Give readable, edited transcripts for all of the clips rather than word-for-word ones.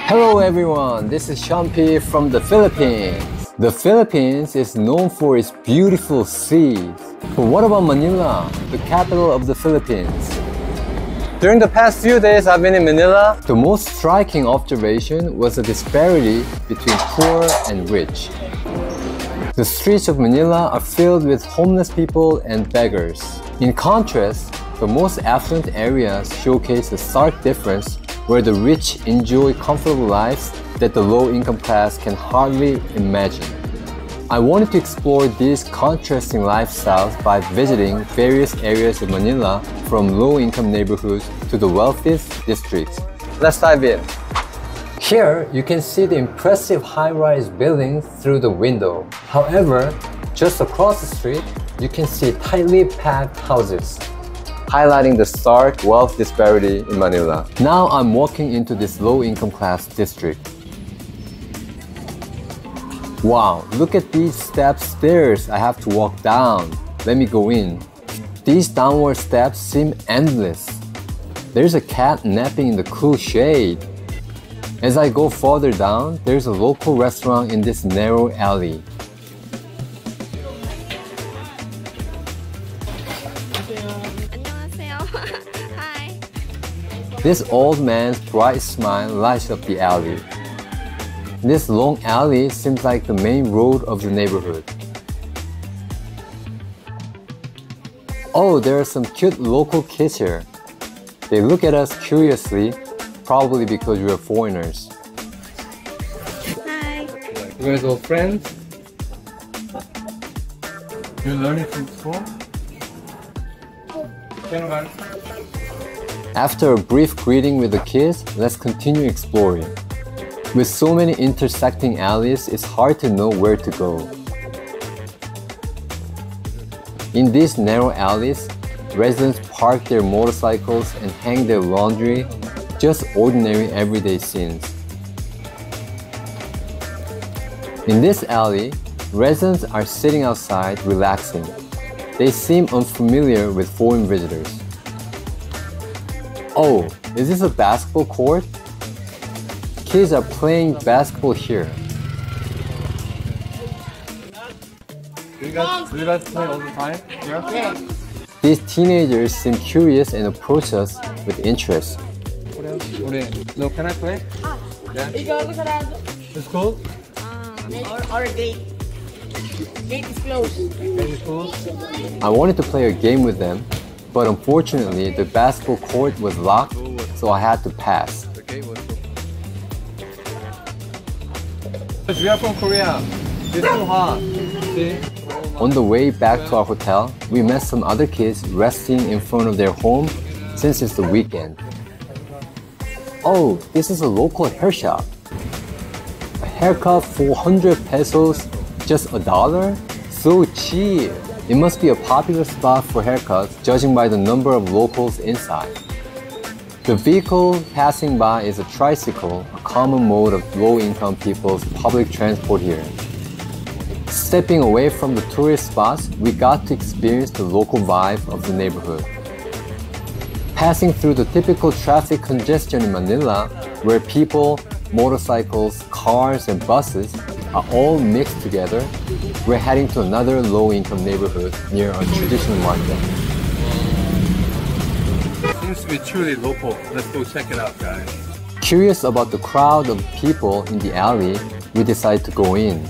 Hello everyone, this is Shampi from the Philippines. The Philippines is known for its beautiful seas. But what about Manila, the capital of the Philippines? During the past few days I've been in Manila, the most striking observation was the disparity between poor and rich. The streets of Manila are filled with homeless people and beggars. In contrast, the most affluent areas showcase a stark difference where the rich enjoy comfortable lives that the low-income class can hardly imagine. I wanted to explore these contrasting lifestyles by visiting various areas of Manila, from low-income neighborhoods to the wealthiest districts. Let's dive in. Here, you can see the impressive high-rise buildings through the window. However, just across the street, you can see tightly packed houses, highlighting the stark wealth disparity in Manila. Now I'm walking into this low-income class district. Wow, look at these stairs I have to walk down. Let me go in. These downward steps seem endless. There's a cat napping in the cool shade. As I go further down, there's a local restaurant in this narrow alley. Hi. This old man's bright smile lights up the alley. This long alley seems like the main road of the neighborhood. Oh, there are some cute local kids here. They look at us curiously, probably because we are foreigners. Hi. You guys all friends? You're learning from school? After a brief greeting with the kids, let's continue exploring. With so many intersecting alleys, it's hard to know where to go. In these narrow alleys, residents park their motorcycles and hang their laundry, just ordinary everyday scenes. In this alley, residents are sitting outside relaxing. They seem unfamiliar with foreign visitors. Oh, is this a basketball court? Kids are playing basketball here. Do you guys play all the time? Yeah. These teenagers seem curious and approach us with interest. No, can I play? Yeah. It's cool? Or gate. Gate is closed. It's cool? I wanted to play a game with them, but unfortunately the basketball court was locked, so I had to pass. Okay, what's cool? We are from Korea. It's too hot. See? On the way back to our hotel, we met some other kids resting in front of their home since it's the weekend. Oh, this is a local hair shop. A haircut for 100 pesos, just $1? So cheap! It must be a popular spot for haircuts, judging by the number of locals inside. The vehicle passing by is a tricycle, a common mode of low-income people's public transport here. Stepping away from the tourist spots, we got to experience the local vibe of the neighborhood. Passing through the typical traffic congestion in Manila, where people, motorcycles, cars, and buses are all mixed together, we're heading to another low-income neighborhood near a traditional market. Seems to be truly local. Let's go check it out, guys. Curious about the crowd of people in the alley, we decided to go in.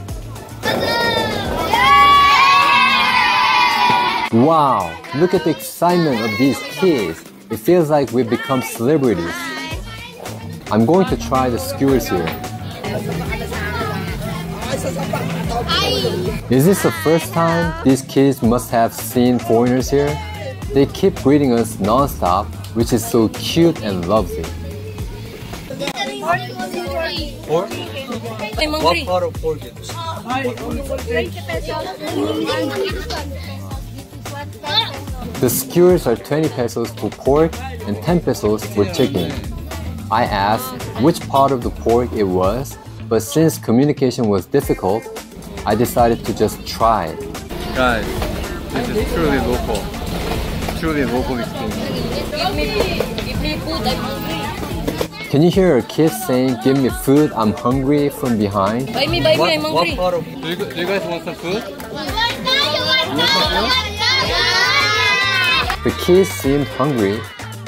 Wow, look at the excitement of these kids. It feels like we've become celebrities. I'm going to try the skewers here. Is this the first time these kids must have seen foreigners here? They keep greeting us non-stop, which is so cute and lovely. Pork? What part of pork is it? The skewers are 20 pesos for pork and 10 pesos for chicken. I asked which part of the pork it was, but since communication was difficult, I decided to just try it. Guys, this is truly local. Truly local experience. Give me food, I'm hungry. Can you hear a kid saying, "Give me food, I'm hungry," from behind? Buy me, I'm hungry. What part of, do you guys want some food? The kids seemed hungry,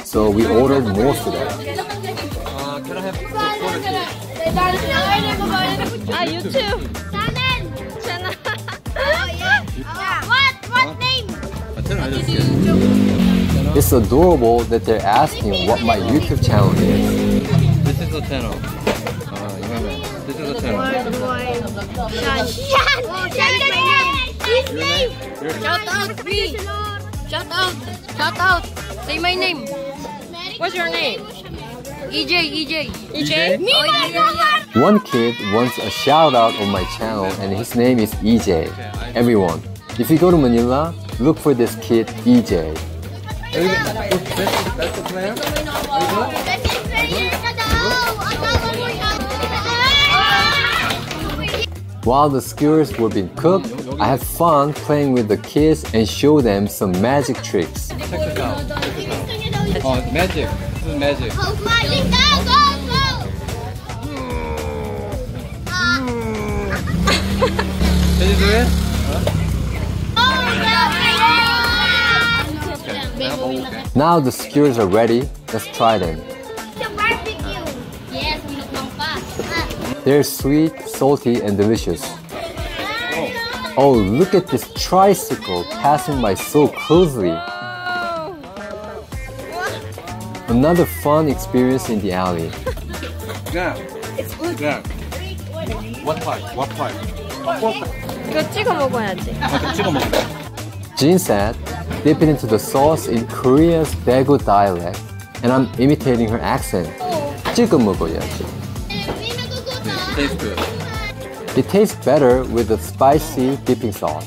so we ordered more for them. Can I have some quarter You too. Channel. What name? It's adorable that they're asking what my YouTube channel is. This is the channel. This is the channel. His name. Shout out me. Shout out. Shout out. Say my name. What's your name? EJ. Me, One kid wants a shout out on my channel and his name is EJ. Everyone, if you go to Manila, look for this kid EJ. That's the plan? While the skewers were being cooked, I had fun playing with the kids and show them some magic tricks. Check this out. Oh, magic. This is magic. Can you do it? Now the skewers are ready, let's try them. They're sweet, salty, and delicious. Oh, look at this tricycle passing by so closely. Another fun experience in the alley. Yeah. It's good. Yeah. What part? What part? 이거 찍어 먹어야지. 찍어 먹자. Jin said, dip it into the sauce in Korea's Daegu dialect, and I'm imitating her accent. 찍어 먹어야지. Tastes good. It tastes better with the spicy dipping sauce.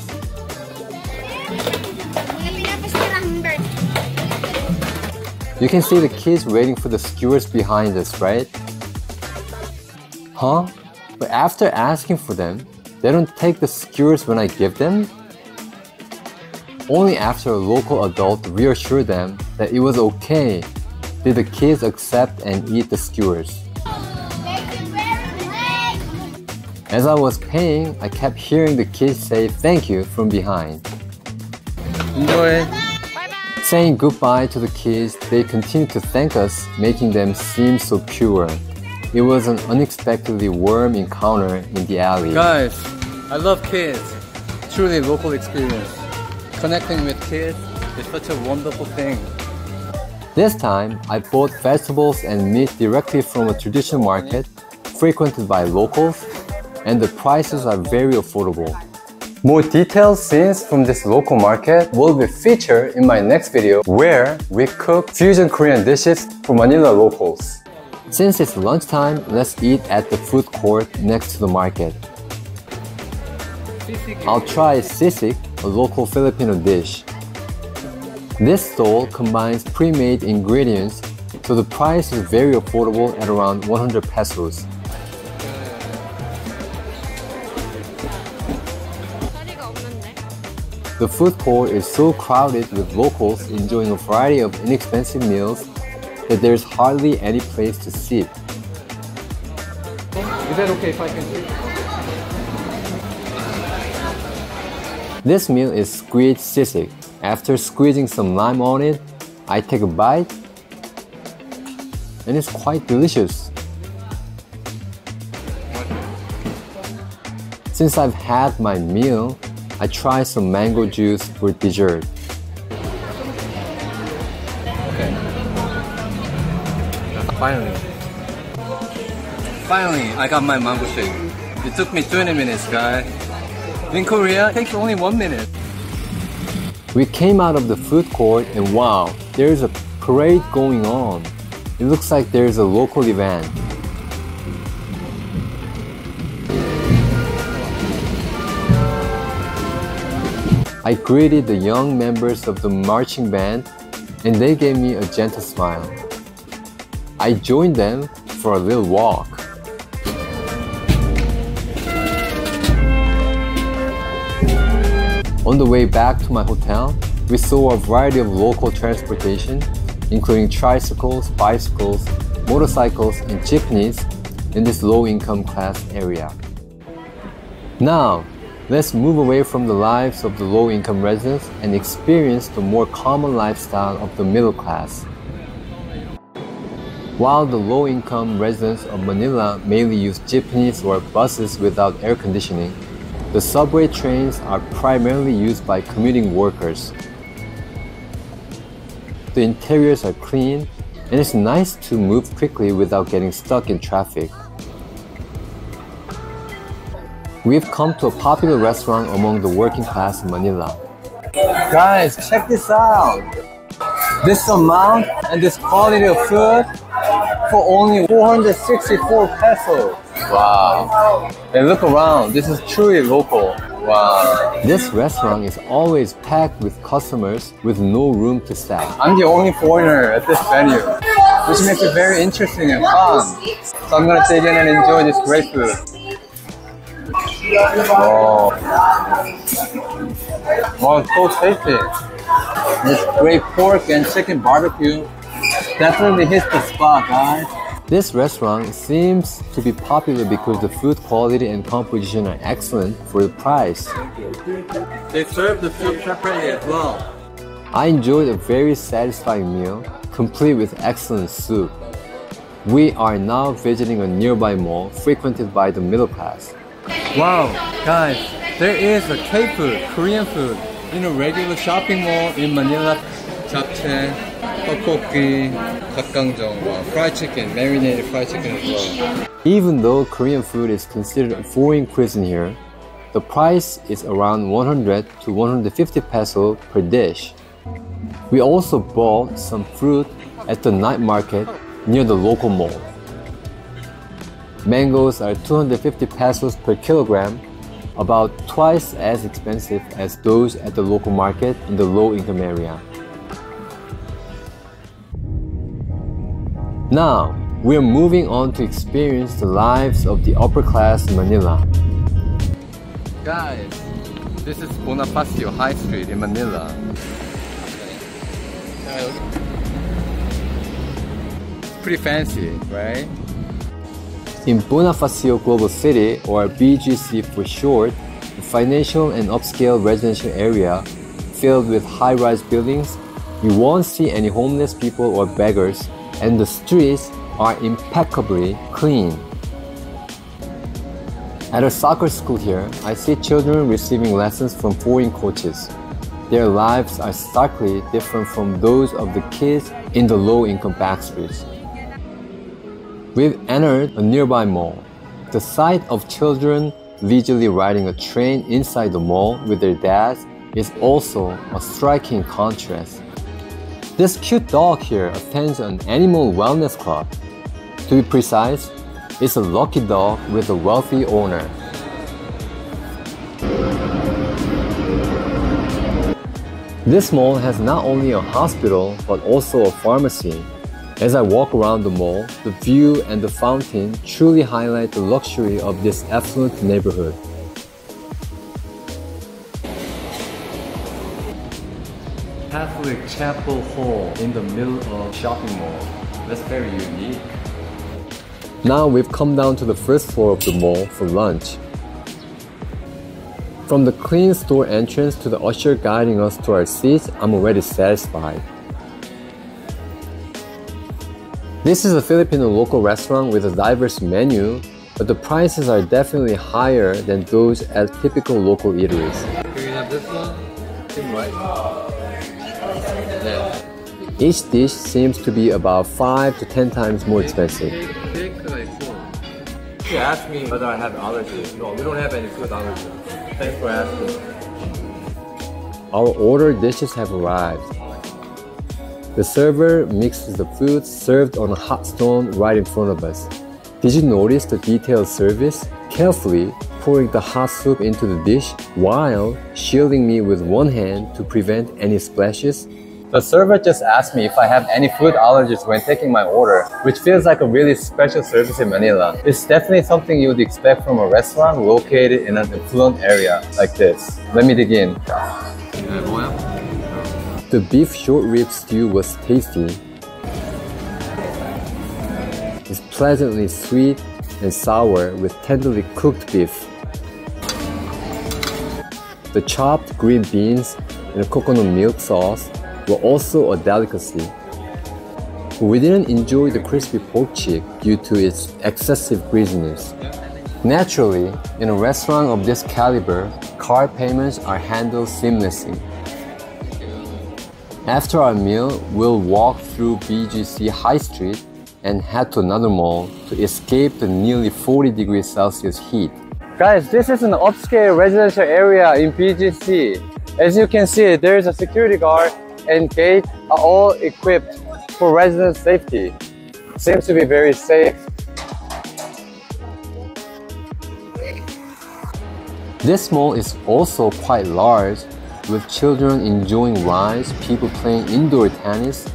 You can see the kids waiting for the skewers behind us, right? Huh? But after asking for them, they don't take the skewers when I give them? Only after a local adult reassured them that it was okay did the kids accept and eat the skewers. As I was paying, I kept hearing the kids say thank you from behind. Enjoy. Saying goodbye to the kids, they continued to thank us, making them seem so pure. It was an unexpectedly warm encounter in the alley. Guys, I love kids. Truly local experience. Connecting with kids is such a wonderful thing. This time, I bought vegetables and meat directly from a traditional market frequented by locals, and the prices are very affordable. More detailed scenes from this local market will be featured in my next video where we cook fusion Korean dishes for Manila locals. Since it's lunchtime, let's eat at the food court next to the market. I'll try sisig, a local Filipino dish. This stall combines pre-made ingredients, so the price is very affordable at around 100 pesos. The food court is so crowded with locals enjoying a variety of inexpensive meals that there's hardly any place to sit. Is that okay if I can sit? This meal is squid sisig. After squeezing some lime on it, I take a bite, and it's quite delicious. Since I've had my meal, I try some mango juice for dessert. Okay. Finally, I got my mango shake. It took me 20 minutes, guys. In Korea, it takes only 1 minute. We came out of the food court and wow, there's a parade going on. It looks like there's a local event. I greeted the young members of the marching band and they gave me a gentle smile. I joined them for a little walk. On the way back to my hotel, we saw a variety of local transportation, including tricycles, bicycles, motorcycles, and jeepneys in this low-income class area. Now, let's move away from the lives of the low-income residents and experience the more common lifestyle of the middle class. While the low-income residents of Manila mainly use jeepneys or buses without air conditioning, the subway trains are primarily used by commuting workers. The interiors are clean, and it's nice to move quickly without getting stuck in traffic. We've come to a popular restaurant among the working class in Manila. Guys, check this out! This amount and this quality of food for only 464 pesos. Wow. And look around, this is truly local. Wow. This restaurant is always packed with customers with no room to stand. I'm the only foreigner at this venue, which makes it very interesting and fun. So I'm gonna dig in and enjoy this great food. Oh, it's so tasty. This great pork and chicken barbecue definitely hits the spot, guys. This restaurant seems to be popular because the food quality and composition are excellent for the price. They serve the food separately as well. I enjoyed a very satisfying meal, complete with excellent soup. We are now visiting a nearby mall frequented by the middle class. Wow, guys, there is a K-food, Korean food, in a regular shopping mall in Manila. Japchae, tteokbokki, 닭강정, fried chicken, marinated fried chicken as well. Even though Korean food is considered a foreign cuisine here, the price is around 100 to 150 peso per dish. We also bought some fruit at the night market near the local mall. Mangoes are 250 pesos per kilogram, about twice as expensive as those at the local market in the low-income area. Now, we're moving on to experience the lives of the upper class in Manila. Guys, this is Bonifacio High Street in Manila. It's pretty fancy, right? In Bonifacio Global City, or BGC for short, a financial and upscale residential area filled with high-rise buildings, you won't see any homeless people or beggars, and the streets are impeccably clean. At a soccer school here, I see children receiving lessons from foreign coaches. Their lives are starkly different from those of the kids in the low-income backstreets. We've entered a nearby mall. The sight of children leisurely riding a train inside the mall with their dads is also a striking contrast. This cute dog here attends an animal wellness club. To be precise, it's a lucky dog with a wealthy owner. This mall has not only a hospital but also a pharmacy. As I walk around the mall, the view and the fountain truly highlight the luxury of this affluent neighborhood. Catholic Chapel Hall in the middle of shopping mall. That's very unique. Now we've come down to the first floor of the mall for lunch. From the clean store entrance to the usher guiding us to our seats, I'm already satisfied. This is a Filipino local restaurant with a diverse menu, but the prices are definitely higher than those at typical local eateries. Can we have this one? Right? Yeah. Each dish seems to be about 5 to 10 times more expensive. You asked me whether I have allergies. No, we don't have any food allergies. Thanks for asking. Our ordered dishes have arrived. The server mixes the food served on a hot stone right in front of us. Did you notice the detailed service? Carefully pouring the hot soup into the dish while shielding me with one hand to prevent any splashes. The server just asked me if I have any food allergies when taking my order, which feels like a really special service in Manila. It's definitely something you would expect from a restaurant located in an affluent area like this. Let me dig in. The beef short rib stew was tasty. pleasantly sweet and sour with tenderly cooked beef. The chopped green beans and coconut milk sauce were also a delicacy. We didn't enjoy the crispy pork cheek due to its excessive greasiness. Naturally, in a restaurant of this caliber, card payments are handled seamlessly. After our meal, we'll walk through BGC High Street and head to another mall to escape the nearly 40 degrees Celsius heat. Guys, this is an upscale residential area in BGC. As you can see, there is a security guard and gate are all equipped for resident safety. Seems to be very safe. This mall is also quite large, with children enjoying rides, people playing indoor tennis,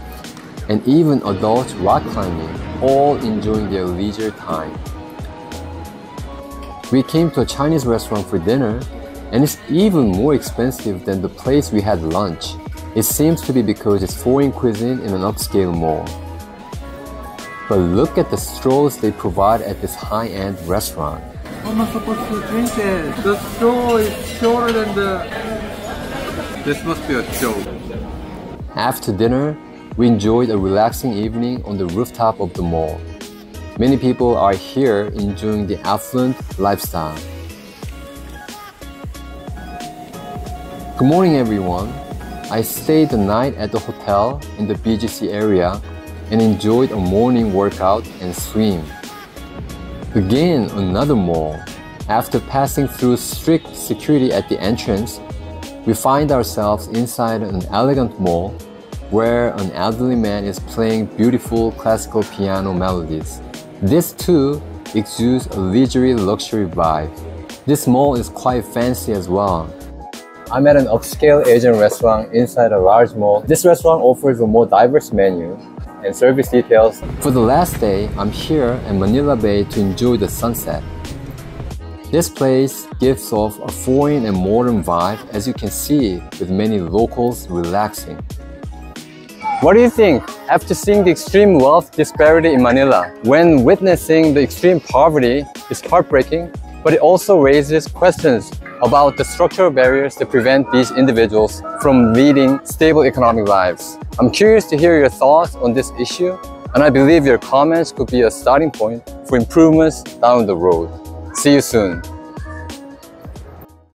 and even adults rock climbing, all enjoying their leisure time. We came to a Chinese restaurant for dinner, and it's even more expensive than the place we had lunch. It seems to be because it's foreign cuisine in an upscale mall. But look at the straws they provide at this high-end restaurant. How am I supposed to drink it? The straw is shorter than the... This must be a joke. After dinner, we enjoyed a relaxing evening on the rooftop of the mall. Many people are here enjoying the affluent lifestyle. Good morning, everyone. I stayed the night at the hotel in the BGC area and enjoyed a morning workout and swim. Again, another mall. After passing through strict security at the entrance, we find ourselves inside an elegant mall where an elderly man is playing beautiful classical piano melodies. This too exudes a leisurely luxury vibe. This mall is quite fancy as well. I'm at an upscale Asian restaurant inside a large mall. This restaurant offers a more diverse menu and service details. For the last day, I'm here in Manila Bay to enjoy the sunset. This place gives off a foreign and modern vibe, as you can see, with many locals relaxing. What do you think? After seeing the extreme wealth disparity in Manila, when witnessing the extreme poverty is heartbreaking, but it also raises questions about the structural barriers that prevent these individuals from leading stable economic lives. I'm curious to hear your thoughts on this issue, and I believe your comments could be a starting point for improvements down the road. See you soon.